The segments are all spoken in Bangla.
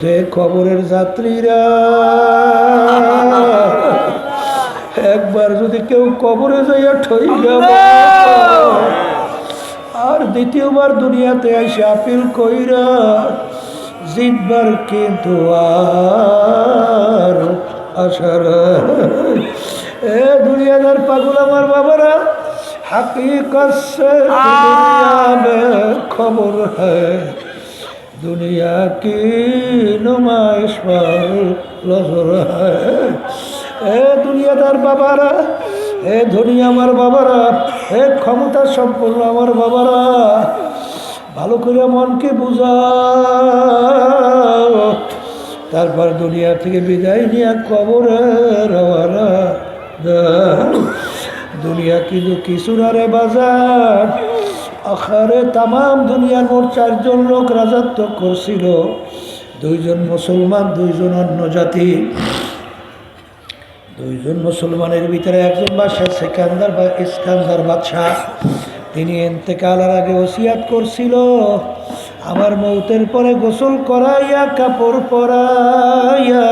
যে কবরের যাত্রীরা একবার যদি কেউ কবরে যাইয়া ঠইলা আর দ্বিতীয়বার দুনিয়াতে এসে আপিল কইরা জিতবার কিন্তু আর আশার এ দুনিয়াদার পাগল আমার বাবারা हकीकत से दुनिया में खबर है दुनिया की नुमाइश पर नजर है এ দুনিয়াদার বাবারা এ ধনী আমার বাবারা এ ক্ষমতা সম্পন্ন আমার বাবারা ভালো করে মনকে বুঝাও তারপর দুনিয়া থেকে বিদায় নিয়ে কবরে রওনা দাও দুনিয়া কিন্তু কিছু না রে বাজার আখারে তামাম দুনিয়ার মোট 4 জন লোক রাজত্ব করছিল 2 জন মুসলমান 2 জন অন্য জাতি 2 জন মুসলমানের ভিতরে একজন বাদশা সিকান্দার বা ইস্কান্দার বাদশাহ তিনি ইন্তেকালের আগে ওসিয়াত করছিল আমার মৌতের পরে গোসল করাইয়া কাপড় পরাইয়া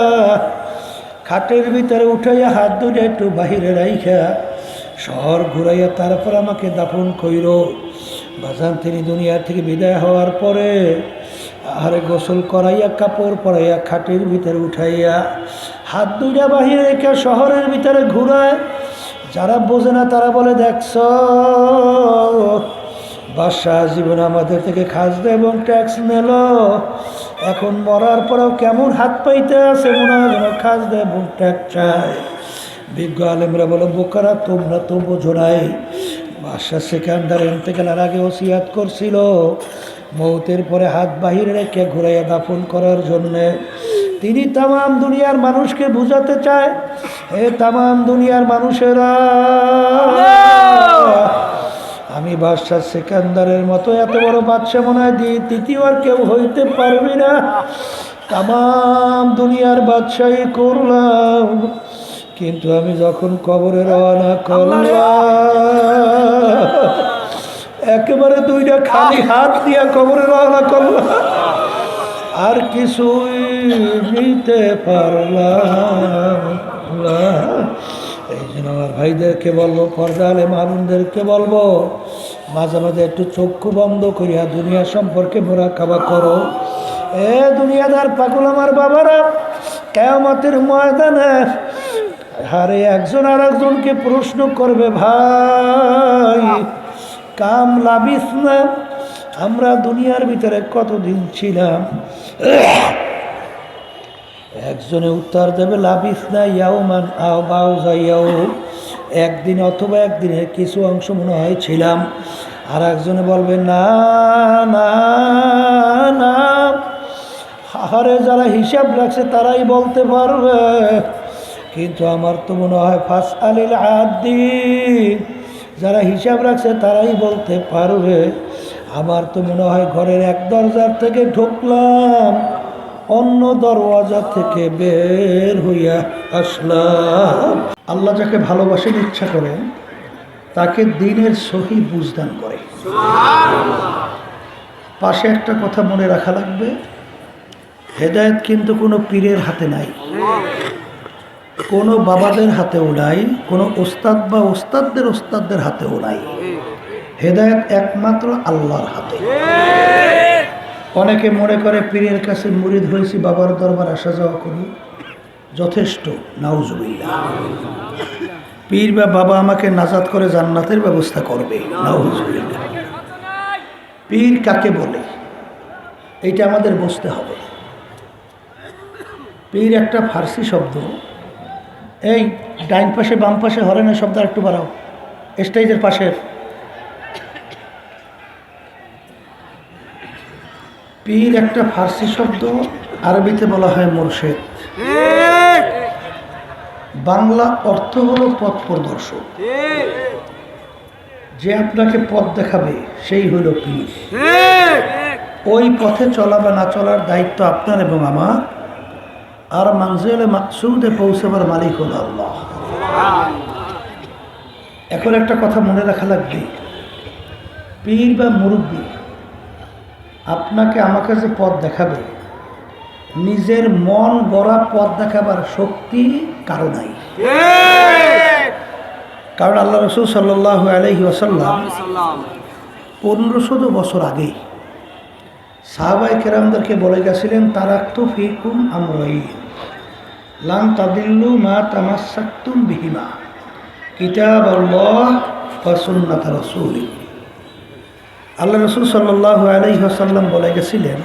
খাটের ভিতরে উঠাইয়া হাত ধরে একটু বাহিরে রাইখা শহর ঘুরাইয়া তারপর আমাকে দাফন কইর বাজান তিনি দুনিয়া থেকে বিদায় হওয়ার পরে আরে গোসল করাইয়া কাপড় পরাইয়া খাটের ভিতরে উঠাইয়া হাত দুইটা বাহিরে রেখে শহরের ভিতরে ঘুরায় যারা বোঝে না তারা বলে দেখছ বাদশাহ জীবন আমাদের থেকে খাজনা এবং ট্যাক্স নিল এখন মরার পরেও কেমন হাত পাইতে আছে মনে হয় যেন খাজনা এবং ট্যাক্স চায় বিজ্ঞ আলেমরা বলো বোকারা তোমরা তো বোঝো নাই বাদশাহ সিকান্দার ইন্তেকালের আগে ওসিয়াত করছিল মৌতের পরে হাত বাহিরে রেখে ঘুরাইয়া দাফন করার জন্যে তিনি তামাম দুনিয়ার মানুষকে বুঝাতে চায় হে তামাম দুনিয়ার মানুষেরা আমি বাদশাহ সিকান্দারের মতো এত বড় বাদশাহ মনে হয় দ্বিতীয় আর কেউ হইতে পারবি না তামাম দুনিয়ার বাদশাহী করলাম কিন্তু আমি যখন কবরে রওনা করলাম একেবারে 2টা খালি হাত দিয়া কবরে রওনা করলাম আর কিছুই নিতে পারলাম না এই জন্য আমার ভাইদেরকে বলবো পর্দা আলেম আলেমদেরকে বলবো মাঝে মাঝে একটু চক্ষু বন্ধ করিয়া দুনিয়া সম্পর্কে মোরাকাবা করো এ দুনিয়াদার পাগল আমার বাবারা কিয়ামতের ময়দানে হারে একজন আর একজনকে প্রশ্ন করবে ভাই কাম লাবিস না আমরা দুনিয়ার ভিতরে কতদিন ছিলাম একজনে উত্তর দেবে লাবিস না ইয়াউমান আও বাউ যাইয়াও একদিন অথবা একদিনের কিছু অংশ মনে হয় ছিলাম আর একজনে বলবে না না না হারে যারা হিসাব রাখছে তারাই বলতে পারবে কিন্তু আমার তো মনে হয় ফাস আলিল আদি যারা হিসাব রাখছে তারাই বলতে পারবে আমার তো মনে হয় ঘরের এক দরজার থেকে ঢুকলাম অন্য দরওয়াজা থেকে বের হইয়া আসলাম আল্লাহ যাকে ভালোবাসেন ইচ্ছা করেন তাকে দ্বীনের সহি বুঝদান করে পাশে একটা কথা মনে রাখা লাগবে হেদায়েত কিন্তু কোনো পীরের হাতে নাই কোনো বাবাদের হাতেও নাই কোনো ওস্তাদ বা ওস্তাদদের ওস্তাদদের হাতেও নাই হেদায়েত একমাত্র আল্লাহর হাতে অনেকে মনে করে পীরের কাছে মুরিদ হয়েছি বাবার দরবার আসা যাওয়া করি যথেষ্ট নাউজুবিল্লাহ পীর বা বাবা আমাকে নাজাত করে জান্নাতের ব্যবস্থা করবে নাউজুবিল্লাহ পীর কাকে বলে এইটা আমাদের বুঝতে হবে পীর একটা ফার্সি শব্দ এই ডাইন পাশে বাম পাশে হরেনের শব্দ একটু বাড়াও স্টেজের পাশের পীর একটা ফার্সি শব্দ আরবিতে বলা হয় মুর্শিদ বাংলা অর্থ হলো পথ প্রদর্শক যে আপনাকে পথ দেখাবে সেই হলো পীর ওই পথে চলা বা না চলার দায়িত্ব আপনার এবং আমার আর মানজিলে মাকসুদে পৌঁছাবার মালিক হল আল্লাহ এখন একটা কথা মনে রাখা লাগবে পীর বা মুরব্বী আপনাকে আমাকে যে পথ দেখাবে নিজের মন গড়া পথ দেখাবার শক্তি কারো নাই। কারণ আল্লাহ রসুল সাল্লাল্লাহু আলাইহি ওয়াসাল্লাম 1500 বছর আগে সাহাবায়ে কেরামদেরকে বলে গেছিলেন, তারাক্তু ফিকুম আমরাইন লান তাদিল্লু মা তামাসসাকতুম বিহিমা কিতাবাল্লাহ ওয়া সুন্নাত রাসূলি। আল্লাহ রসুল সাল্লাল্লাহু আলাইহি ওয়াসাল্লাম বলে গেছিলেন,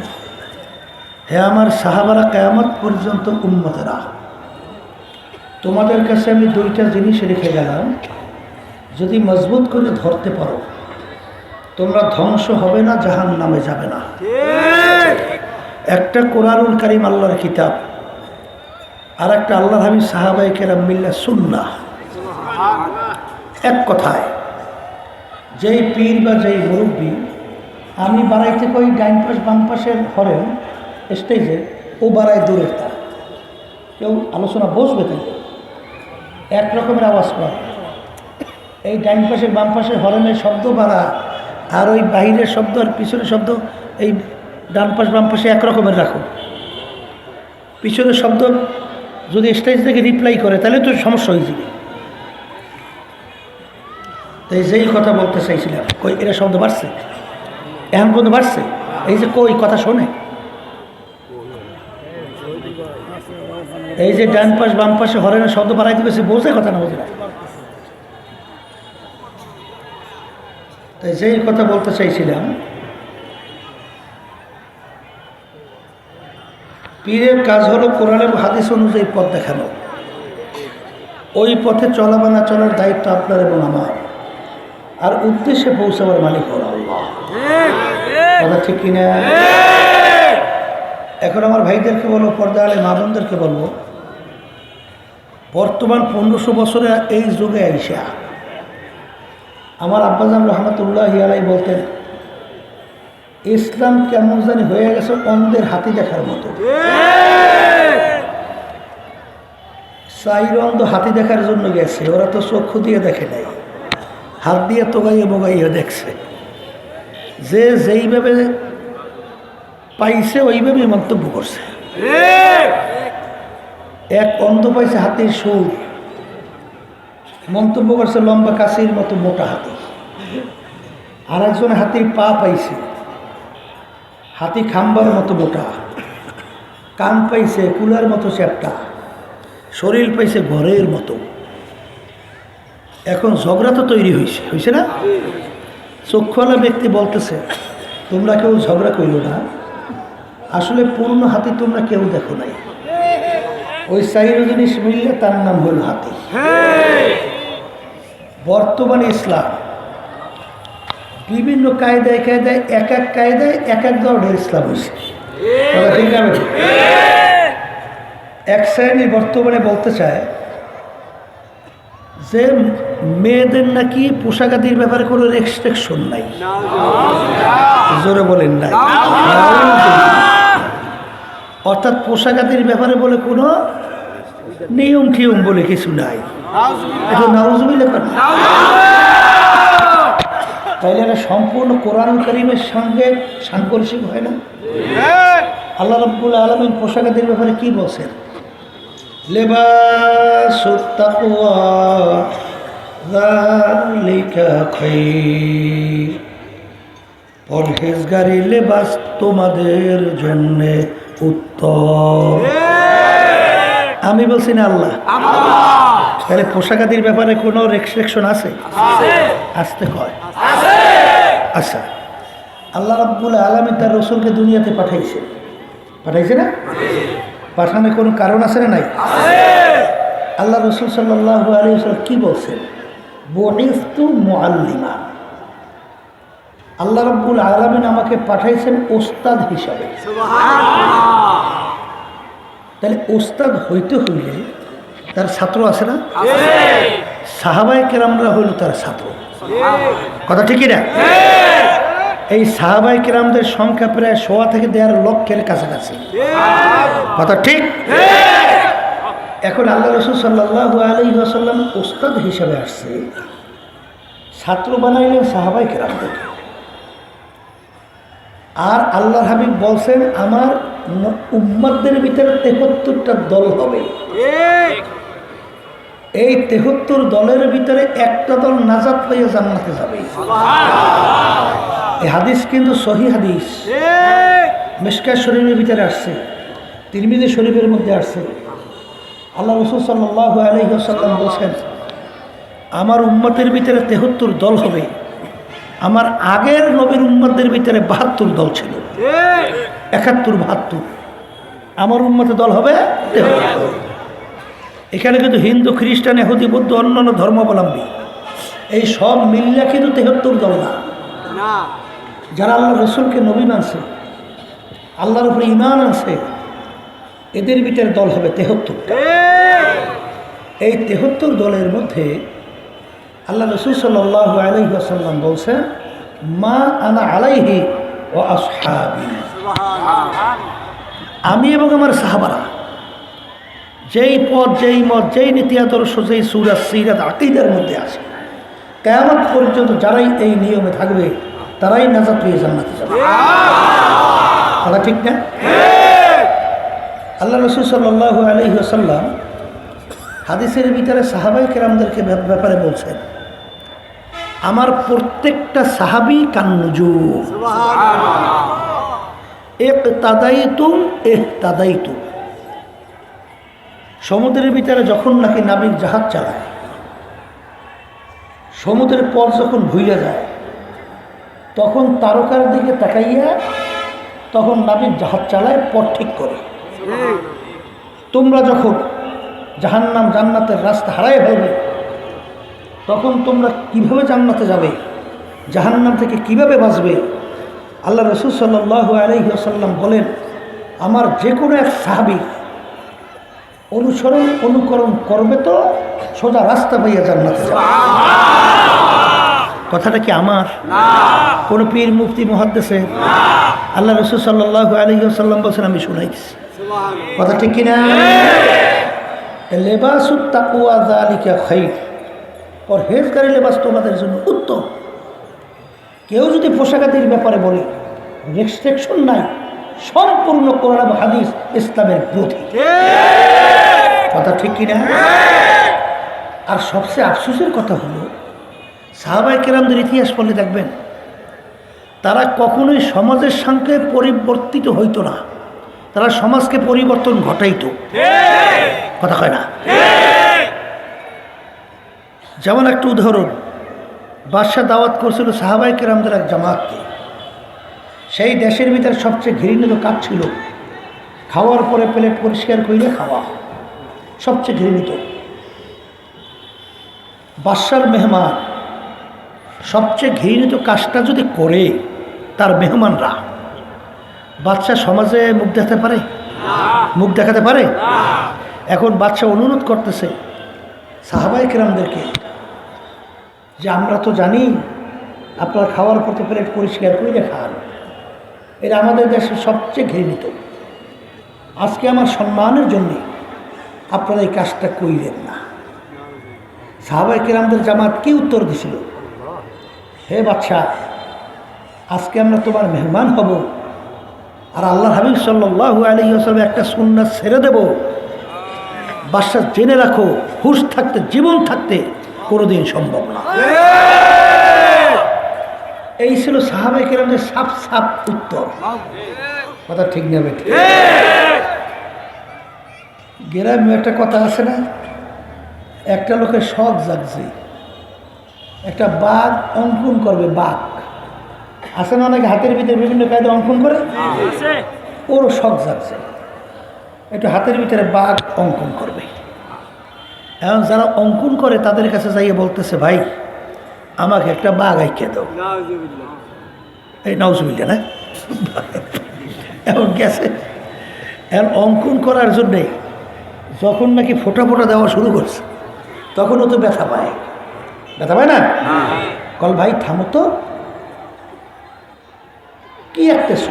হে আমার সাহাবারা, কিয়ামত পর্যন্ত উম্মতেরা, তোমাদের কাছে আমি দুইটা জিনিস রেখে গেলাম, যদি মজবুত করে ধরতে পারো তোমরা ধ্বংস হবে না, জাহান্নামে যাবে না। একটা কোরআনুল কারীম আল্লাহর কিতাব, আর একটা আল্লাহর হাবিব সাহাবায়ে কেরাম মিল্লা সুন্নাহ। এক কথায় যেই পীর বা যেই মুরব্বী আমি বাড়াইতে কই ডাইন পাশ বাম পাশের হরেন স্টেজে, ও বাড়ায় দূরের তার, কেউ আলোচনা বসবে তাই এক রকমের আওয়াজ পায়। এই ডাইন পাশের বাম পাশের হরেনের শব্দ বাড়া, আর ওই বাহিরের শব্দ আর পিছনের শব্দ এই ডান পাশ বাম পাশে এক রকমের রাখো। পিছনের শব্দ যদি স্টেজ থেকে রিপ্লাই করে তাহলে তো সমস্যা হয়ে যাবে। তাই যেই কথা বলতে চাইছিলাম, কই এরা শব্দ বাড়ছে, এখন পর্যন্ত বাড়ছে, এই যে কই কথা শোনে, এই যে ডান পাশ বাম পাশে হরেনের শব্দ বাড়াইতে পেরেছে, বোঝে কথা না বোঝে না। তাই যেই কথা বলতে চাইছিলাম, পীরের কাজ হলো কোরআন এবং হাদিস অনুযায়ী পথ দেখানো। ওই পথে চলা বা না চলার দায়িত্ব আপনার এবং আমার, আর উদ্দেশ্যে পৌঁছাবার মালিক হল আল্লাহ। কথা ঠিক কিনা? এখন আমার ভাইদেরকে বলবো, পর্দা আলে মা বোনদেরকে বলবো, বর্তমান 1500 বছরে এই যুগে আইসা আমার আব্বাজান রহমতুল্লাহি আলাইহি বলতেন, ইসলাম কেমন জানি হয়ে গেছে অন্ধের হাতি দেখার মতো। চাইর অন্ধ হাতি দেখার জন্য গেছে, ওরা তো চক্ষু দিয়ে দেখে নাই, হাত দিয়ে তোগাইয়ে বগাইয়ে দেখছে। যে যেইভাবে পাইছে ওইভাবেই মন্তব্য করছে। এক অন্ধ পাইছে হাতির সুর, মন্তব্য করছে লম্বা কাশির মতো মোটা হাতি। আর একজন হাতির পা পাইছে, হাতি খাম্বার মতো মোটা, কান পাইছে কুলার মতো চ্যাপটা, শরীর পাইছে ঘরের মতো। এখন ঝগড়া তো তৈরি হয়েছে, হয়েছে না? চক্ষুওয়ালা ব্যক্তি বলতেছে, তোমরা কেউ ঝগড়া করিল না, আসলে পূর্ণ হাতি তোমরা কেউ দেখো নাই, ওই চাইর জিনিস মিললে তার নাম হল হাতি। বর্তমানে ইসলাম বিভিন্ন কায়দায় কায়দায় এক এক কায়দায় এক এক ধরনের ইসলাম হয়েছে। ঠিক না? এক শ্রেণী বর্তমানে বলতে চায় যে মেয়েদের নাকি পোশাকাদির ব্যাপারে কোনো রেস্ট্রিকশন নাই। জোরে বলেন নাই? অর্থাৎ পোশাকাদির ব্যাপারে বলে কোনো নিয়ম টিয়ম বলে কিছু নাই। এটা নাউজুবিল্লাহ। তাইলে এটা সম্পূর্ণ কোরআন কারীমের সঙ্গে সাংঘর্ষিক হয় না? আল্লাহ রাব্বুল আলামিন পোশাকাদির ব্যাপারে কি বলছেন? লিবাসুত তাকওয়া যালিকা খায়র, পরহেজগারি লেবাস তোমাদের জন্য উত্তম। আমি বলছি না আল্লাহ? তাহলে পোশাকাদির ব্যাপারে কোনো রেস্ট্রিকশন আছে? আসতে কয়। আচ্ছা, আল্লাহ রাব্বুল আলামিন তার রাসূলকে দুনিয়াতে পাঠাইছে, পাঠাইছে না? পাঠানোর কোনো কারণ আছে না নাই? আল্লাহ রাসূল সাল্লাল্লাহু আলাইহি ওয়াসাল্লাম কি বলছেন? বুইসতু মুআল্লিমা, আল্লাহ রাব্বুল আলামিন আমাকে পাঠাইছেন ওস্তাদ হিসাবে। তাহলে ওস্তাদ হইতে হইলে তার ছাত্র আছে না? সাহাবায়ে কেরামরা হইল তার ছাত্র। কথা ঠিকই না? এই সাহাবায়ে কেরামদের সংখ্যা প্রায় 100 থেকে 1.5 লক্ষের কাছাকাছি। কথা ঠিক? এখন আল্লাহ রাসূল সাল্লাল্লাহু আলাইহি ওয়াসাল্লাম ওস্তাদ হিসাবে আসছে, ছাত্র বানাইলেন সাহাবায়ে কেরামদেরকে। আর আল্লাহর হাবিব বলছেন আমার উম্মতদের ভিতরে ৭৩টা দল হবে। এই ৭৩ দলের ভিতরে একটা দল নাজাত পেয়ে জান্নাতে যাবে। এই হাদিস কিন্তু সহিহ হাদিস, মিশকাত শরীফের ভিতরে আসছে, তিরমিজি শরীফের মধ্যে আসছে। আল্লাহ রাসূল সাল্লাল্লাহু আলাইহি ওয়াসাল্লাম বলেন আমার উম্মতের ভিতরে ৭৩ দল হবে। আমার আগের নবীর উম্মতদের ভিতরে ৭২ দল ছিল, ৭১ ৭২। আমার উম্মতের দল হবে ৭৩। এখানে কিন্তু হিন্দু, খ্রিস্টান, ইহুদি, বৌদ্ধ, অন্যান্য ধর্মাবলম্বী এই সব মিল্লা কিন্তু ৭৩ দল না। যারা আল্লাহ রসুলকে নবী মানছে, আল্লাহর উপরে ঈমান আনছে, এদের ভিতরে দল হবে ৭৩। এই ৭৩ দলের মধ্যে আল্লাহ রসুল সাল্লাল্লাহু আলাইহি ওয়াসাল্লাম বলছেন মা আনা আলাইহি ওয়া আসহাবি, আমি এবং আমার সাহাবারা যেই পথ, যেই মত, যেই নীতি আদর্শ, যেই সুরাত সিরাত আকীদার মধ্যে আছে, কিয়ামত পর্যন্ত যারাই এই নিয়মে থাকবে তারাই নাজাত পেয়ে জান্নাতে যাবে। কথা ঠিক না? আল্লাহ রাসূল সাল্লাল্লাহু আলাইহি ওয়াসাল্লাম হাদিসের ভিতরে সাহাবায়ে কেরামদেরকে ব্যাপারে বলছেন আমার প্রত্যেকটা সাহাবী কান্নুজুম, ইকতাদাইতুম ইহতাদাইতুম। সমুদ্রের ভিতরে যখন নাকি নাবিক জাহাজ চালায়, সমুদ্রের পথ যখন ভুইয়া যায়, তখন তারকার দিকে তাকাইয়া তখন নাবিক জাহাজ চালায়, পথ ঠিক করে। তোমরা যখন জাহান্নাম জান্নাতের রাস্তা হারাই ফেলবে, তখন তোমরা কিভাবে জান্নাতে যাবে, জাহান্নাম থেকে কিভাবে বাঁচবে? আল্লাহ রাসূল সাল্লাল্লাহু আলাইহি ওয়াসাল্লাম বলেন আমার যে কোনো এক সাহাবী অনুকরণ করবে তো সোজা রাস্তা পাইয়া জান্নাতে যাবে। কথাটা কি আমার? কোন পীর, মুফতি, মুহাদ্দিসের? আল্লাহ রাসূল সাল্লাল্লাহু আলাইহি ওয়াসাল্লাম বলেন আমি শুনাইছি। কথা ঠিক কিনা? লেবাসুত তাকওয়া যালিকা খায়র, পরহেজগারী লেবাস তোমাদের জন্য উত্তম। কেউ যদি পোশাকাদির ব্যাপারে বলে রেস্ট্রিকশন নাই, সম্পূর্ণ কোরআন এবং হাদিস ইসলামের বিরোধী। কথা ঠিক কিনা? আর সবচেয়ে আফসোসের কথা হলো সাহাবায়ে কেরামদের ইতিহাস পড়লে দেখবেন তারা কখনোই সমাজের সঙ্গে পরিবর্তিত হইতো না, তারা সমাজকে পরিবর্তন ঘটাইতো। কথা কয় না? যেমন একটা উদাহরণ, বাদশাহ দাওয়াত করছিল সাহাবায়ে কেরামদের এক জামাতকে। সেই দেশের ভিতরে সবচেয়ে ঘৃণিত কাজ ছিল খাওয়ার পরে প্লেট পরিষ্কার কইরে খাওয়া, সবচেয়ে ঘৃণিত। বাদশার মেহমান সবচেয়ে ঘৃণিত কাজটা যদি করে তার মেহমানরা, বাদশা সমাজে মুখ দেখাতে পারে? মুখ দেখাতে পারে? এখন বাদশা অনুরোধ করতেছে সাহাবায়ে কেরামদেরকে যে আমরা তো জানি আপনার খাওয়ার পর তো প্লেট পরিষ্কার করে খান, এটা আমাদের দেশের সবচেয়ে ঘৃণিত। আজকে আমার সম্মানের জন্যে আপনারা এই কাজটা কইলেন না। সাহাবায়ে কেরামদের জামাত কি উত্তর দিছিল? হে বাদশাহ, আজকে আমরা তোমার মেহমান হব, আর আল্লাহর হাবিব সাল্লাল্লাহু আলাইহি ওয়াসাল্লাম একটা সুন্নাত ছেড়ে দেব। বাদশাহ জেনে রাখো, হুঁশ থাকতে, জীবন থাকতে কোনোদিন সম্ভব না। এই ছিল সাহাবায়ে কেরামদের সাফ সাফ উত্তর। কথা ঠিক না বেঠিক? গ্রামে একটা কথা আছে না, একটা লোকের শখ জাগছে, একটা বাঘ অঙ্কন করবে। বাঘ আছে না, অনেকে হাতের ভিতরে বিভিন্ন কায়দা অঙ্কন করে, ওরও শখ জাগছে, একটু হাতের ভিতরে বাঘ অঙ্কন করবে। এখন যারা অঙ্কন করে তাদের কাছে যাইয়ে বলতেছে ভাই আমাকে একটা বাঘ আঁকিয়ে দাও। এই নাউজুবিল্লাহ না? এখন গেছে, এখন অঙ্কন করার জন্যে যখন নাকি ফোঁটা ফোঁটা দেওয়া শুরু করছে তখনও তো ব্যথা পায়, ব্যথা পায় না? কল ভাই থামো তো, কি আঁকতেছ?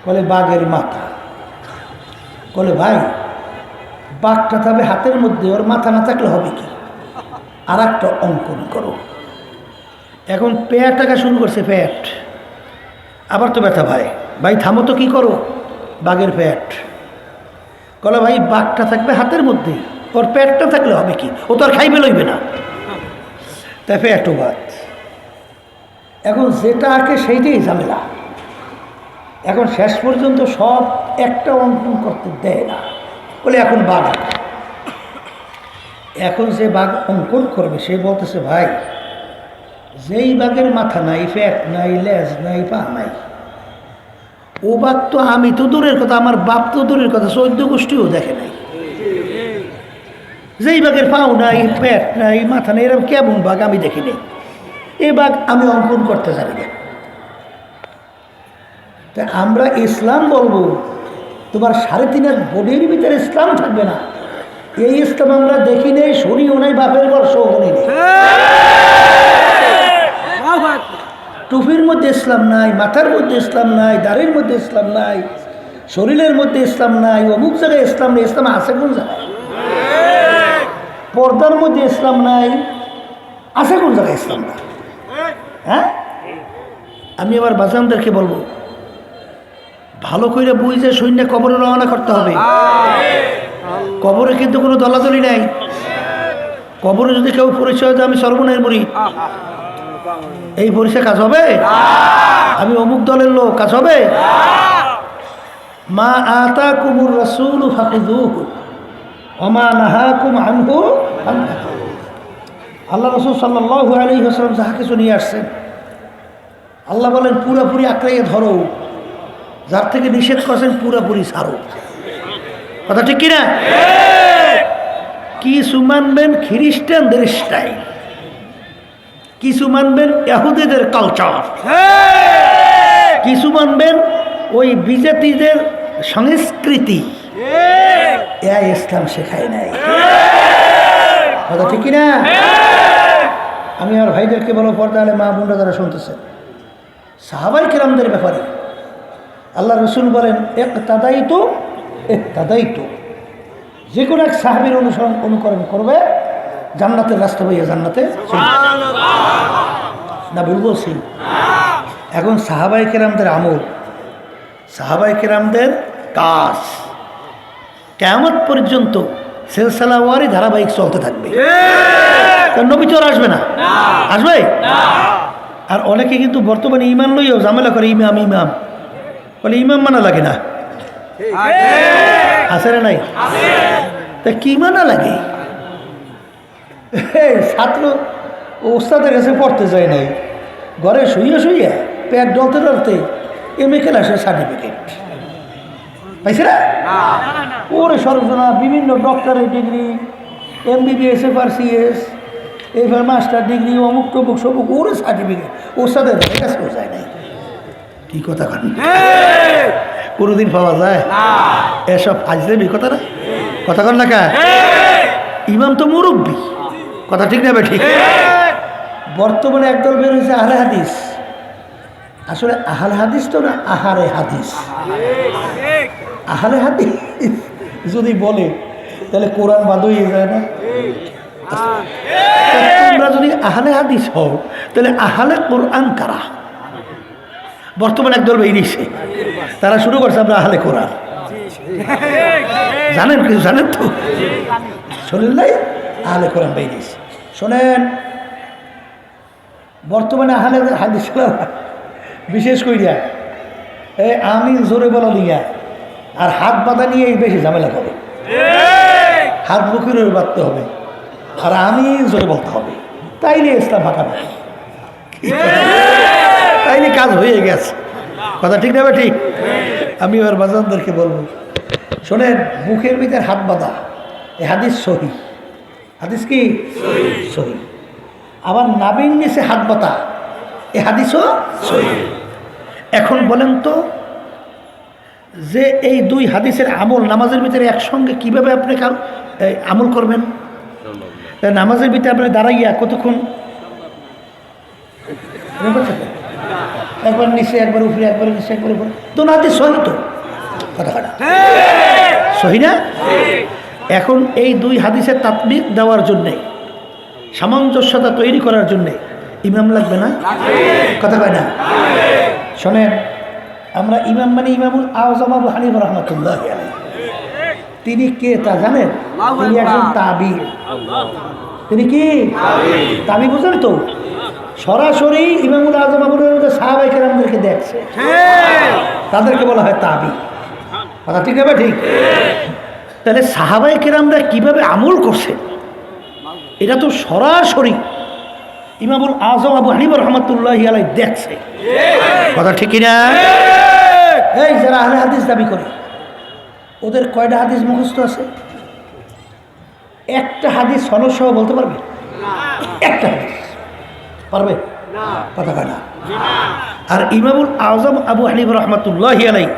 বলে বাঘের মাথা। বলে ভাই বাঘটা তবে হাতের মধ্যে, ওর মাথা না থাকলে হবে কি? আর একটা অঙ্কন করো। এখন পেট আঁকা শুরু করছে, পেট। আবার তো ব্যথা ভাই, ভাই থামো তো, কি করো? বাঘের পেট। বলে ভাই বাঘটা থাকবে হাতের মধ্যে, ওর পেটটা থাকলে হবে কি? ও তো আর খাইবে লইবে না, তাই পেটও বাদ। এখন যেটা আঁকে সেইটাই ঝামেলা। এখন শেষ পর্যন্ত সব একটা অঙ্কন করতে দেয় না, বলে এখন বাঘ আঁকা। এখন যে বাঘ অঙ্কন করবে সে বলতেছে ভাই যেই বাঘের মাথা নাই, পেট নাই, লেজ নাই, পা নাই, ও বাঘ তো আমি তো দূরের কথা, আমার বাপ তো দূরের কথা, 14 গোষ্ঠীও দেখে নাই। যেই বাঘের পাও নাই, পেট নাই, মাথা নাই, এরকম কেমন বাঘ আমি দেখি নাই, এই বাঘ আমি অঙ্কন করতে জানি না। তাই আমরা ইসলাম বলবো, তোমার 3.5 বডির ভিতরে ইসলাম থাকবে না, এই ইসলাম আমরা দেখি নেই, শুনিও নাই, বাপের বর্ষও শুনি নেই। টুপির মধ্যে ইসলাম নাই, মাথার মধ্যে ইসলাম নাই, দাড়ির মধ্যে ইসলাম নাই, শরীরের মধ্যে ইসলাম নাই, অমুক জায়গায় ইসলাম নেই। ইসলাম আছে কোন জায়গায়? পর্দার মধ্যে ইসলাম নাই, আছে কোন জায়গায় ইসলাম নাই? হ্যাঁ, আমি আবার বাজানদেরকে বলবো ভালো করে বুঝে সৈন্য কবরে রওনা করতে হবে। কবরে কিন্তু কোনো দলাদলি নাই। কবরে যদি কেউ পরিচয় দেয় আমি সর্বনাশ মরি, এই পরিচয় কাজ হবে? আমি অমুক দলের লোক, কাজ হবে? মা আতাকুমুর রাসূলু ফাখুযুহু ওয়া মা নাহাকুম আনহু ফান্তাহু। আল্লাহ রাসূল সাল্লাল্লাহু আলাইহি ওয়াসাল্লাম যাহা কিছু নিয়ে আসছেন, আল্লাহ বলেন পুরোপুরি আঁকড়াইয়ে ধরো, যার থেকে নিষেধ করছেন পুরোপুরি ছাড়ো। কথা ঠিক কিনা? কিছু মানবেন খ্রিস্টানদের স্টাইল, কিছু মানবেন ইহুদিদের কালচার, কিছু মানবেন ওই বিজাতিদের সংস্কৃতি। ইসলাম শেখায় নাই। কথা ঠিক কিনা? আমি আমার ভাইদেরকে বলো, পর্দা আলে মা বোনরা যারা শুনতেছেন, সাহাবাই কিরামদের ব্যাপারে আল্লাহ রসুল বলেন ইকতাদাইতু ইহতাদাইতু, যে কোনো এক সাহাবীর অনুকরণ করবে জান্নাতের রাস্তা পাইয়া জান্নাতে। না ভুল বলছি? এখন সাহাবাই কেরামদের আমল, সাহাবাই কেরামদের কাজ কিয়ামত পর্যন্ত সিলসিলাওয়ারি ধারাবাহিক চলতে থাকবে। নবী তো আর আসবে না, আসবে? আর অনেকে কিন্তু বর্তমানে ইমান লইও ঝামেলা করে, ইমাম ইমাম বলে, ইমাম মানা লাগে না, আছে না নাই? তা কি মানা লাগে? ছাত্র ওস্তাদের কাছে পড়তে যায় নাই, ঘরে শুইয়া শুইয়া পেট ডলতে ডলতে MA ক্লাসের সার্টিফিকেট পাইছে না? ওরে সর্বজনা বিভিন্ন ডক্টরের ডিগ্রি, MBBS, FRCS, এবার মাস্টার ডিগ্রি, অমুক টমুক সবুক, ওরে সার্টিফিকেট ওস্তাদের কাছেও যায় নাই। কি কথা কান কোনোদিন পাওয়া যায়? এসব আজলেবি কথা না, কথা কন না কা? ইমাম তো মুরব্বী, কথা ঠিক না? ঠিক। বর্তমানে একদল বের হয়েছে আহলে হাদিস। আসলে আহলে হাদিস তো না, আহারে হাদিস। আহলে হাদিস যদি বলে তাহলে কোরআন বাদ হয়ে যায় না? তোমরা যদি আহলে হাদিস হও তাহলে আহলে কোরআন কারা? বর্তমানে একদল বেরিয়েছে, তারা শুরু করছে আমরা আহলে কোরআন। জানেন কিছু? জানেন তো? শোনেন নাই? আহলে কোরআন বেরিয়েছে। শোনেন, বর্তমানে আহলে হাদিস বিশেষ করিয়া আমি জোরে বলা নিয়া আর হাত বাঁধা নিয়ে বেশি ঝামেলা করে। হাত বুকের বাঁধতে হবে আর আমি জোরে বলতে হবে, তাইলে ইসলাম ফাঁকাবে, তাইলে কাজ হয়ে গেছে। কথা ঠিক না? ঠিক। আমি এবার বাজানদেরকে বলবো, শোনেন, বুকের ভিতরে হাত বাঁধা এ হাদিস সহি। হাদিস কি সহি। আবার নাভির নিচে হাত বাঁধা এ হাদিসও সহি। এখন বলেন তো, যে এই দুই হাদিসের আমল নামাজের ভিতরে একসঙ্গে কিভাবে আপনি আমল করবেন? নামাজের ভিতরে আপনি দাঁড়াইয়া কতক্ষণ, একবার নিচে একবার উপরে, একবার নিচে একবার উপরে, তো না হাদিস সহি তো, কথা কাটা সহি না? এখন এই দুই হাদিসের তাতবিক দেওয়ার জন্যে, সামঞ্জস্যতা তৈরি করার জন্যে ইমাম লাগবে না? কথা কয় না? শোনেন, আমরা ইমাম মানে ইমামুল আযম আবু হানিফা রাহমাতুল্লাহ আলাইহি। তিনি কে তা জানেন? তিনি একজন তাবি। তিনি কি তাবি? বুঝলেন তো? সরাসরি ইমামুল আযম আবু হানিফা সাহাবায়ে কেরামদেরকে দেখছে, তাদেরকে বলা হয় তাবি। কথা ঠিক হবে? ঠিক। তাহলে সাহাবায়ে কেরামরা কিভাবে আমল করছে এটা তো সরাসরি ইমামুল আযম আবু হানিফা রাহমাতুল্লাহি আলাইহি দেখছে। কথা ঠিক কি না? এই যারা আহলে হাদিস দাবি করে ওদের কয়টা হাদিস মুখস্থ আছে? একটা হাদিস সনদ সহ বলতে পারবে? একটা হাদিস পারবে? কথা কয় না। আর ইমামুল আযম আবু হানিফা রাহমাতুল্লাহি আলাইহি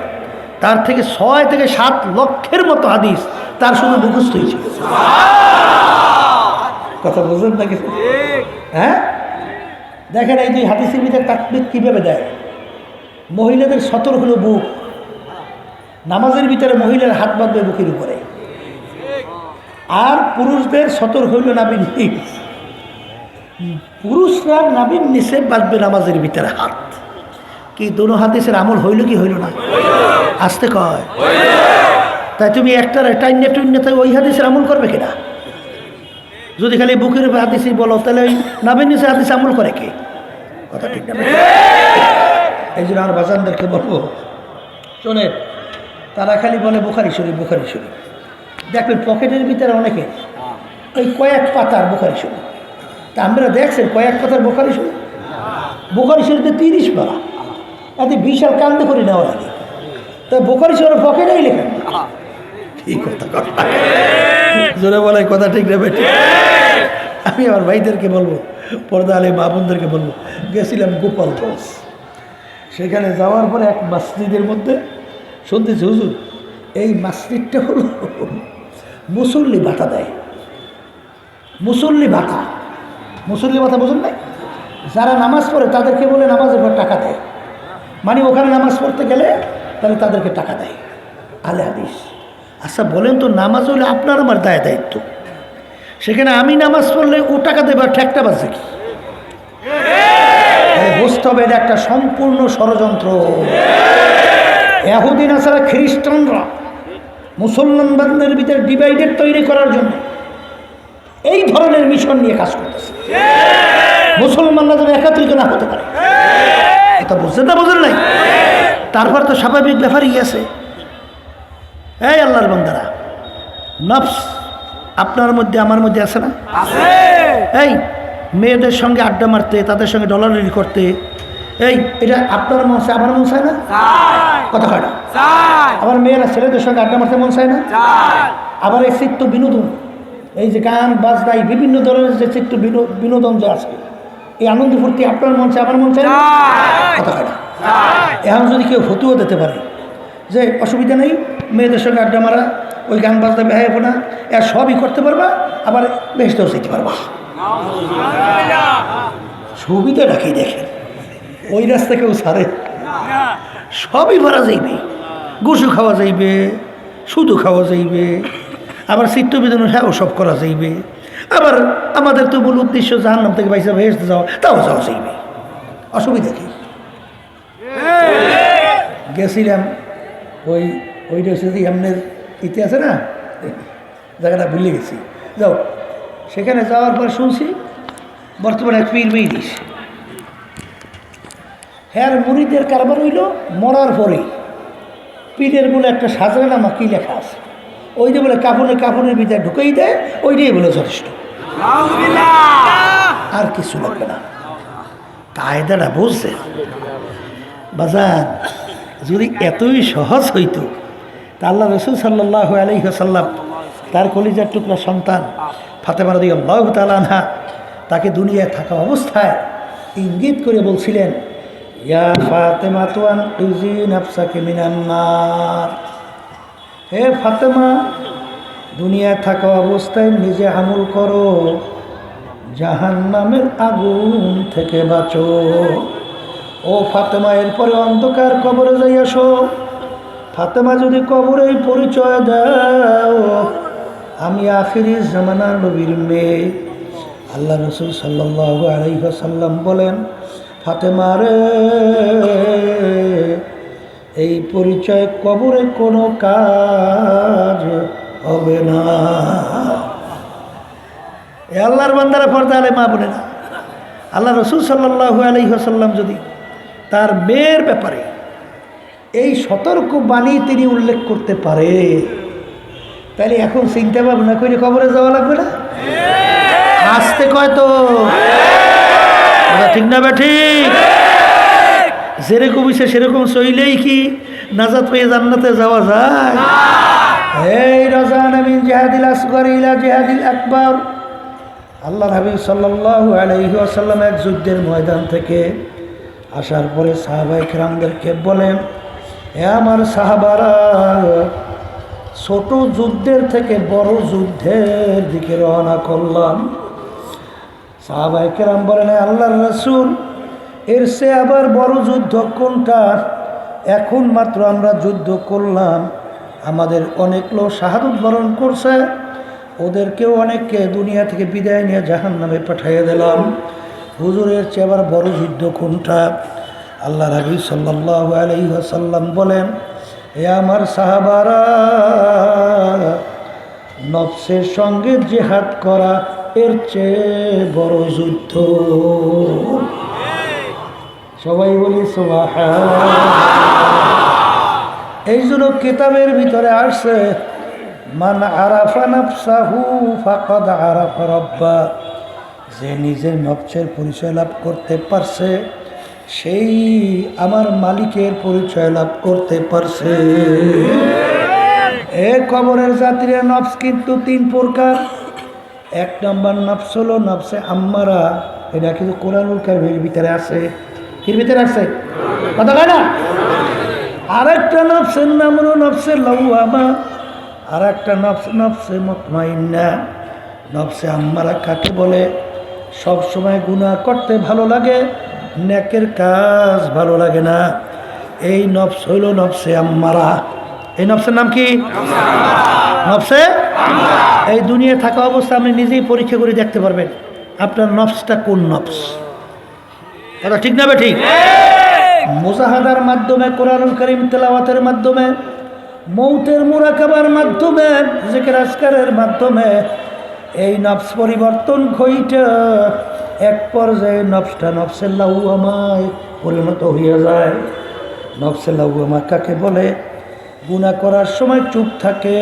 তার থেকে 6 থেকে 7 লক্ষের মতো হাদিস তার শুধু মুখস্থ হয়েছে। কথা বুঝলেন না কিছু? হ্যাঁ, দেখেন এই যে হাদিসের ভিতরে তাকবীর কিভাবে দেয়। মহিলাদের 17 হলো বুক, নামাজের ভিতরে মহিলার হাত বাঁধবে বুকের উপরে, আর পুরুষদের 17 হইল নাভির নিচ। পুরুষরা নাভির নিচে বাঁধবে নামাজের ভিতরে হাত। কি দোনো হাদিসের আমল হইল কি হইল না? আসতে কয়। তাই তুমি একটা টাইনে টুইনে তাই ওই হাদিসের আমল করবে কিনা? যদি খালি বুকের হাদিসই বলো তাহলে ওই নাভির নিচে হাদিস আমল করে কে? কথা ঠিক না? এই জন্য আর বাজানদেরকে বলবো, শোনেন, তারা খালি বলে বুখারী শরীফ বুখারী শরীফ। দেখবেন পকেটের ভিতরে অনেকে ওই কয়েক পাতার বুখারী শরীফ। তা আমরা দেখছেন কয়েক পাতার বুখারী শরীফ? বুখারী শরীফে 30 পারা, এতে বিশাল কান্দে করে নেওয়া লাগে। তাই বুখারী শরীফ পকেটেই লেখেন। ঠিক কথা জোরে বলে, কথা ঠিক না বেটি? আমি আমার ভাইদেরকে বলবো, পর্দা আলে মা বোনদেরকে বলবো, গেছিলাম গোপালগঞ্জ। সেখানে যাওয়ার পরে এক মসজিদের মধ্যে শুনতেছি, হুজুর এই মসজিদটা হলো মুসল্লি ভাতা দেয়। মুসল্লি ভাতা, মুসল্লি ভাতা বুঝুন নাই? যারা নামাজ পড়ে তাদেরকে বলে নামাজের পর টাকা দেয়, মানে ওখানে নামাজ পড়তে গেলে তাহলে তাদেরকে টাকা দেয়। আলে হাদিস। আচ্ছা বলেন তো, নামাজ হলে আপনার আমার দায়িত্ব, সেখানে আমি নামাজ পড়লে ও টাকা দেবে, ঠেকটা বাজছে কি? বুঝতে হবে এটা একটা সম্পূর্ণ ষড়যন্ত্র। ইহুদি নাসারা খ্রিস্টানরা মুসলমানদের ভিতরে ডিভাইডেড তৈরি করার জন্য এই ধরনের মিশন নিয়ে কাজ করতেছে। মুসলমানরা যেন একত্রিত না হতে পারে, এটা বুঝতে না বুঝলেন নাই? তারপর তো স্বাভাবিক ব্যাপারই আছে। এই আল্লাহর বান্দারা, নফস আপনার মধ্যে আমার মধ্যে আছে না? এই মেয়েদের সঙ্গে আড্ডা মারতে, তাদের সঙ্গে ডলারি করতে, এই এটা আপনার মন চায়, আমার মন চায় না? কথা কয় না? আমার মেয়েরা ছেলেদের সঙ্গে আড্ডা মারতে মন চায় না? আবার এই চিত্ত বিনোদন, এই যে গান বাজনাই বিভিন্ন ধরনের যে চিত্ত বিনোদন যে আছে, এই আনন্দ ফুর্তি আপনার মন চায়, আমার মন চায় না? কথা কয় না? এখন যদি কেউ ফতুয়া দিতে পারে যে অসুবিধা নেই, মেয়েদের সঙ্গে আড্ডা মারা, ওই গান বাজনা বেহাইব না, এর সবই করতে পারবা, আবার বেহেশতেও যেতে পারবা। সুবিধা রাখি দেখেন, ওই রাস্তা কেউ ছাড়ে? সবই ভরা যাইবে, গোসু খাওয়া যাইবে, শুধু খাওয়া যাইবে, আবার চিত্ত বিনোদন হ্যাঁ সব করা যাইবে, আবার আমাদের তো মূল উদ্দেশ্য জাহান্নাম থেকে বাইসা বেহেশতে যাওয়া, তাও যাওয়া যাইবে। অসুবিধা কি? গেছিলাম ওইটা হচ্ছে যে এমনের ইতি আছে না, জায়গাটা ভুলে গেছি। যাও, সেখানে যাওয়ার পর শুনছি বর্তমানে এক পীর মেয়েদিস, হ্যার মুরিদের কারবার হইল মরার পরে পীরের বলে একটা সাজরানামা কি লেখা আছে, ওইটা বলে কাফনের ভিতরে ঢুকেই দেয়, ওইটাই বলে যথেষ্ট, আর কিছু লাগবে না। কায়দাটা বুঝছে বাজান? যদি এতই সহজ হইতো তা আল্লাহ রসুল সাল্লাল্লাহু আলাইহি ওয়াসাল্লাম তার কলিজার টুকরা সন্তান ফাতেমা রাদিয়াল্লাহু তাআলা আনহা তাকে দুনিয়ায় থাকা অবস্থায় ইঙ্গিত করে বলছিলেন, ইয়া ফাতেমা তুনকিজি নাফসাকি মিনান নার, হে ফাতেমা দুনিয়ায় থাকা অবস্থায় নিজে আমল করো, জাহান্নামের আগুন থেকে বাঁচো। ও ফাতেমা এরপরে অন্ধকার কবরে যাই আসো। ফাতেমা যদি কবরেই পরিচয় দাও আমি আখিরি জামানার নবীর মেয়ে, আল্লাহ রসুল সাল্লাল্লাহু আলাইহি ওয়াসাল্লাম বলেন, ফাতেমা রে এই পরিচয় কবরে কোনো কাজ হবে না। এ আল্লাহর বান্দারা, পর্দা আলে মা বলে না, আল্লাহ রসুল সাল্লাল্লাহু আলাইহি ওয়াসাল্লাম যদি তার মেয়ের ব্যাপারে এই সতর্ক বাণী তিনি উল্লেখ করতে পারে, তাহলে এখন চিন্তা ভাবনা করে কবরে যাওয়া লাগবে না? আসতে কয় তো, ঠিক না ঠিক? যেরকম ইচ্ছে সেরকম চইলেই কি নাজাত পেয়ে জান্নাতে যাওয়া যায়? এই রাজানা মিন জিহাদিল আসগর ইলা জিহাদিল আকবার। আল্লাহ হাবিব সাল্লাল্লাহু আলাইহি ওয়াসাল্লাম এক যুদ্ধের ময়দান থেকে আসার পরে সাহাবায়ে কেরামদেরকে বলেন, হে আমার সাহাবারা, ছোট যুদ্ধের থেকে বড় যুদ্ধের দিকে রওনা করলাম। সাহাবায়ে কেরাম বলেন, আল্লাহর রাসূল, এর সে আবার বড় যুদ্ধ কোনটা? এখন মাত্র আমরা যুদ্ধ করলাম, আমাদের অনেক লোক শাহাদাত বরণ করছে, ওদেরকেও অনেককে দুনিয়া থেকে বিদায় নিয়ে জাহান্নামে পাঠিয়ে দিলাম। হুজুরের চেয়ে আবার বড় যুদ্ধ কোনটা? আল্লাহ হাবিব সাল্লাল্লাহু আলাইহি ওয়াসাল্লাম বলেন, এ আমার সাহাবারা, নফসের সঙ্গে জিহাদ করা এর চেয়ে বড় যুদ্ধ। সবাই বলি সুবহানাল্লাহ। এই জন্য কিতাবের ভিতরে আসছে, মান আরাফা নাফসাহু ফাকাদ আরাফা রাব্বা। যে নিজের নফসের পরিচয় লাভ করতে পারছে, সেই আমার মালিকের পরিচয় লাভ করতে পারছে। এ কবরের যাত্রীর নফস কিন্তু তিন প্রকার। এক নম্বর নফস হলো নফসে আম্মারা, এটা কিন্তু কোরআনুল কারীমের ভিতরে আছে। এর ভিতরে আছে, কথা কয় না? আরেকটা নফসের নাম হলো নফসে লাওয়ামা, আর একটা নফসে মুতমাইন্না। নফসে আম্মারা কাকে বলে? সব সময় গুনাহ করতে ভালো লাগে, নেকের কাজ ভালো লাগে না। এই নফস হইল নফসে আম্মারা। এই নফসের নাম কি? নফসে। এই দুনিয়ায় থাকা অবস্থা আপনি নিজেই পরীক্ষা করে দেখতে পারবেন আপনার নফসটা কোন নফস। এটা ঠিক না বে ঠিক? মুজাহাদার মাধ্যমে, কোরআনুল কারীম তেলাওয়াতের মাধ্যমে, মৌতের মুরাকাবার মাধ্যমে, জিকির আজকারের মাধ্যমে এই নফস পরিবর্তন ঘইটা এক পর্যায়ে নফসটা নফসে লাওয়ামায় পরিণত হয়ে যায়। নফসে লাওয়ামা কাকে বলে? গুনাহ করার সময় চুপ থাকে,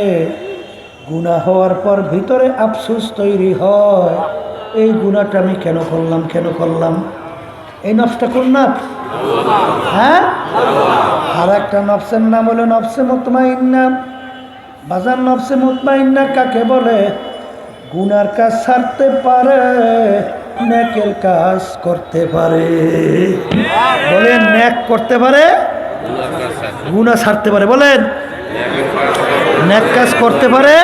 গুনাহ হওয়ার পর ভিতরে আফসোস তৈরি হয়, এই গুনাহটা আমি কেন করলাম। এই নফসটা কোন নফস? হ্যাঁ, আর একটা নফসের নাম হলো নফসে মুতমাইন্না। বাজার নফসে মুতমাইন্না কাকে বলে? গুনার কাজ ছাড়তে পারে, নেকের কাজ করতে পারে। বলেন, নেক করতে পারে, গুনাহ ছাড়তে পারে। বলেন, নেক কাজ করতে পারে,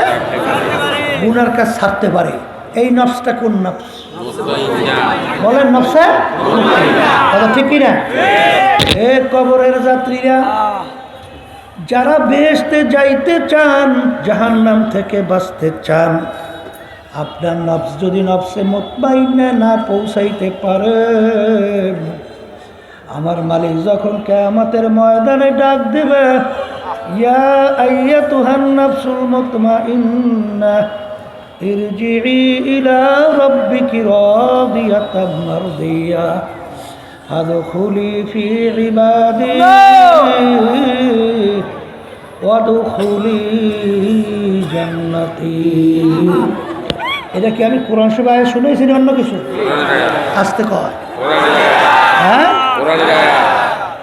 গুনার কাজ ছাড়তে পারে। এই নফসটা কোন নফস? বলেন, নফসে কথা ঠিক কিনা? এ কবরের যাত্রীরা, যারা বেহেশতে যাইতে চান, জাহান্নাম থেকে বাঁচতে চান, আপনার নফস যদি নফসে মুতমাইন্না না পৌঁছাইতে পারে, আমার মালিক যখন কিয়ামতের ময়দানে ডাক দেবে, ইয়া আইয়াতুহান নাফসুল মুতমাইন্না ইরজিই ইলা রাব্বিকি রাদিয়াতাম মারদিয়া আদখুলি ফি ইবাদি ওয়াদখুলি জান্নাতি। এটা কি আমি কোরআন শরীফে আয়াত শুনেছি না অন্য কিছু? আসতে কয়, হ্যাঁ?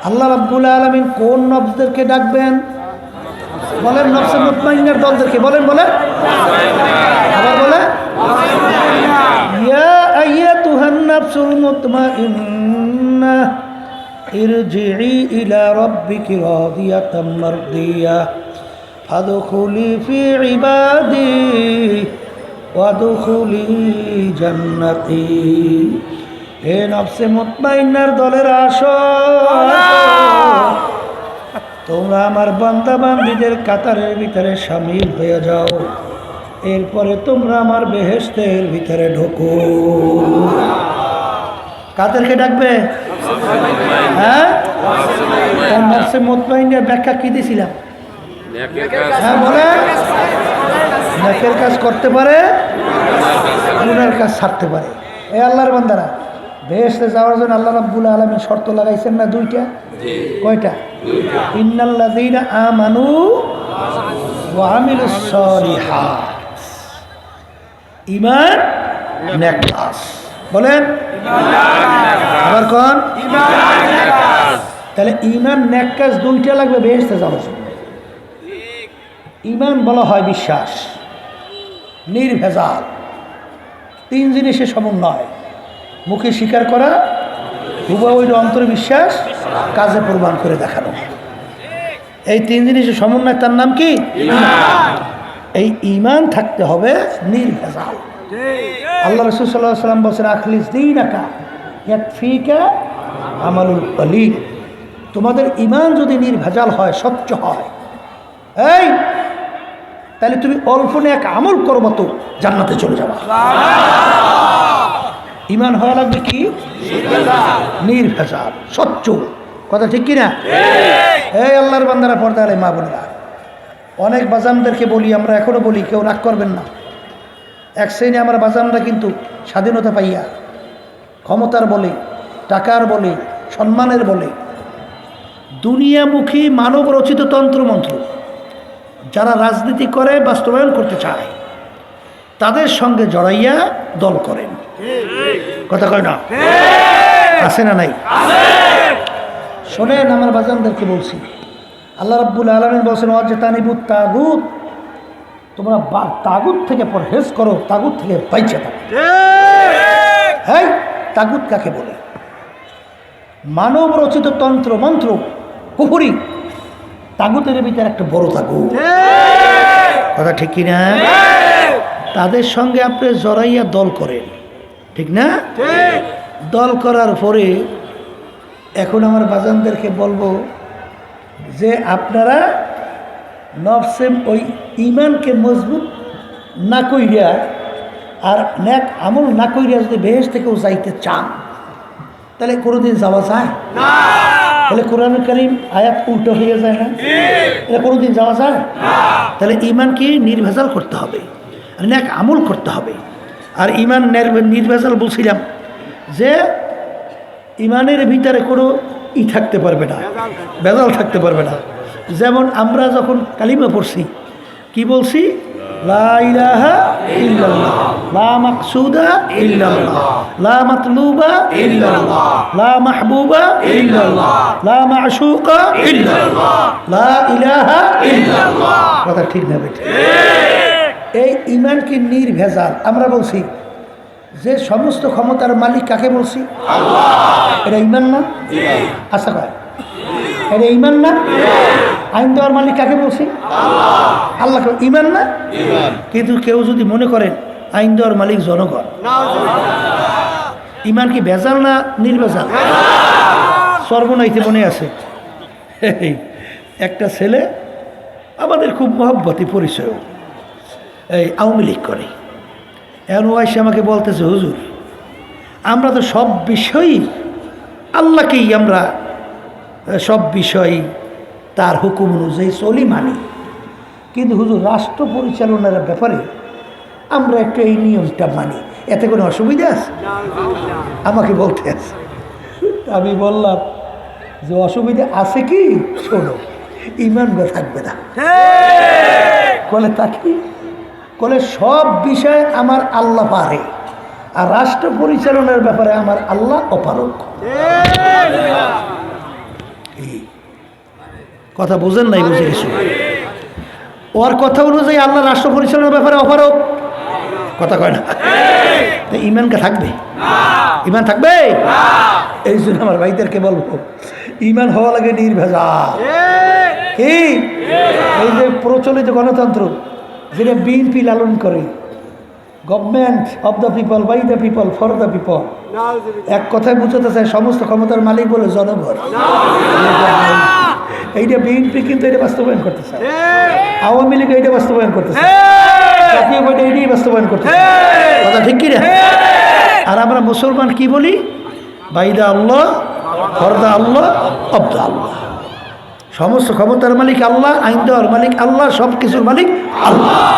আল্লাহ রাব্বুল আলামিন কোন নফসদেরকে ডাকবেন? বলেন, নফসে মুতমাইন্নার দলদেরকে। বলেন, আবার বলে, ইয়া আইয়াতুহান নাফসুল মুতমাইন্না ইরজিই ইলা রাব্বিকি রাদিয়াতাম মারদিয়া ফাদখুলি ফি ইবাদি ওয়াদখুলি জান্নাতি। হে নফসে মুতমাইন্নার দলের আসো, তোমরা আমার বান্দা বান্দীদের কাতারের ভিতরে শামিল হয়ে যাও, এরপরে তোমরা আমার বেহেশতের ভিতরে ঢোকো। কাদেরকে ডাকবে? হ্যাঁ, নফসে মুতমাইন্নার ব্যাখ্যা কি দিয়েছিলাম? হ্যাঁ বলে, নেকের কাজ করতে পারে, গুনার কাজ ছাড়তে পারে। এই আল্লাহর বান্দারা বেহেশতে যাওয়ার জন্য আল্লাহ রাব্বুল আলামিন শর্ত লাগাইছেন না দুইটা? কয়টা? ইন্নাল্লাযীনা আমানু ওয়া আমিলুস সালিহাত, ঈমান নেক কাজ। বলেন আবার কোন? তাহলে ঈমান নেক কাজ দুইটা লাগবে বেহেশতে যাওয়ার জন্য। ঈমান বলা হয় বিশ্বাস, নির্ভেজাল, তিন জিনিসের সমন্বয়। মুখে স্বীকার করা, হুবহু অন্তরে বিশ্বাস, কাজে প্রমাণ করে দেখানো। এই তিন জিনিসের সমন্বয়, তার নাম কি? এই ঈমান থাকতে হবে নির্ভেজাল। আল্লাহ রাসূল সাল্লাল্লাহু আলাইহি ওয়াসাল্লাম বলেছেন, আখলিস দীনাকা ইয়াকফিকা আমালুল কলিল। তোমাদের ঈমান যদি নির্ভেজাল হয়, স্বচ্ছ হয়, এই তাহলে তুমি অল্প নেক আমল করবো তো জান্নাতে চলে যাবা। ঈমান হওয়া লাগবে কি? নির্ভেজাল, স্বচ্ছ। কথা ঠিক কিনা? এই আল্লাহর বান্দারা, পর্দা আলে মা বোনেরা, অনেক বাজানদেরকে বলি, আমরা এখনো বলি, কেউ রাগ করবেন না। এক শ্রেণী আমার বাজানরা কিন্তু স্বাধীনতা পাইয়া, ক্ষমতার বলে, টাকার বলে, সম্মানের বলে, দুনিয়ামুখী মানব রচিত তন্ত্রমন্ত্র যারা রাজনীতি করে, বাস্তবায়ন করতে চায়, তাদের সঙ্গে জড়াইয়া দল করেন। কথা কয় না? আছে না নাই? শোনেন, আমার বাজানদেরকে বলছি, আল্লাহ রাব্বুল আলামিন বলছেন, ওয়াজতানিবুত তাগুত, তোমরা তাগুত থেকে পরহেজ করো, তাগুত থেকে বাইচে থাকো। এই তাগুত কাকে বলে? মানব রচিত তন্ত্র মন্ত্র, কুফরি, তাগুতের ভিতরে একটা বড় তাগুত। কথা ঠিক কিনা? তাদের সঙ্গে আপনি জড়াইয়া দল করেন, ঠিক না? দল করার পরে এখন আমার বাজানদেরকে বলবো যে আপনারা নফসে ওই ঈমানকে মজবুত না কইরা আর নেক আমল না কইরা যদি বেহেশত থেকেও যাইতে চান, তাহলে কোনোদিন যাওয়া যায় না। তাহলে কোরআনুল কারীম আয়াত উল্টো হয়ে যায় না? এটা কোনোদিন যাওয়া যায় না। তাহলে ঈমানকে নির্ভেজাল করতে হবে, আর নেক আমল করতে হবে। আর ঈমান নির্ভেজাল বলছিলাম যে ঈমানের ভিতরে কোনো থাকতে পারবে না, ভেজাল থাকতে পারবে না। যেমন আমরা যখন কালিমা পড়ছি, কি বলছি? লা ইলাহা ইল্লাল্লাহ, লা মাকসুদা ইল্লাল্লাহ, লা মাতলুবা ইল্লাল্লাহ, লা মাহবুবা ইল্লাল্লাহ, লা মাশউকা ইল্লাল্লাহ, লা ইলাহা ইল্লাল্লাহ। কথা ঠিক না বেটা? এই ঈমানকে নির্ভেজাল আমরা বলছি যে সমস্ত ক্ষমতার মালিক কাকে বলছি? আল্লাহ। এটা ঈমান না? আচ্ছা কয়, এটা ঈমান না? আইন দেওয়ার মালিক কাকে বলছি? আল্লাহ। আল্লাহকে ঈমান না? কিন্তু কেউ যদি মনে করেন আইন দেওয়ার মালিক জনগণ, ঈমান কি ভেজাল না নির্ভেজাল? সর্বনাইতে মনে আছে একটা ছেলে, আমাদের খুব মহব্বতী পরিচয়, এই আওয়ামী লীগ করে। এখন ওয়াইসে আমাকে বলতেছে, হুজুর আমরা তো সব বিষয়ই আল্লাহকেই, আমরা সব বিষয়ই তার হুকুম অনুযায়ী চলি, মানি, কিন্তু হুজুর রাষ্ট্র পরিচালনার ব্যাপারে আমরা একটু এই নিয়মটা মানি, এতে কোনো অসুবিধা আছে? আমাকে বলতে আছে। আমি বললাম যে অসুবিধা আছে কি? শোনো, ঈমান থাকবে না। বলে তা কি? বলে সব বিষয়ে আমার আল্লাহ পারে, আর রাষ্ট্র পরিচালনার ব্যাপারে আমার আল্লাহ অপারগ। কথা বোঝেন নাই? বুঝে গেছি। ওর কথা অনুযায়ী আল্লাহ রাষ্ট্র পরিচালনার ব্যাপারে অপারগ। কথা কয় না? ঈমানকে থাকবে? ঈমান থাকবে? এই জন্য আমার ভাইদেরকে বলবো, ঈমান হওয়া লাগে নির্ভেজাল। কি এই যে প্রচলিত গণতন্ত্র যেটা বিএনপি লালন করে, government of the people, by the people, for the people, এক কথায় বুঝতে চায় সমস্ত ক্ষমতার মালিক বলে জনগণ। এইটা বিএনপি কিন্তু এটা বাস্তবায়ন করতে চায়, আওয়ামী লীগ এইটা বাস্তবায়ন করতে চায়, জাতীয় পার্টি এইটাই বাস্তবায়ন করতে চায়। কথা ঠিক কিনা? আর আমরা মুসলমান কি বলি? বাইদা আল্লাহ, ফরদা আল্লাহ, অবদা আল্লাহ। সমস্ত ক্ষমতার মালিক আল্লাহ, আইন দেওয়ার মালিক আল্লাহ, সব কিছুর মালিক আল্লাহ।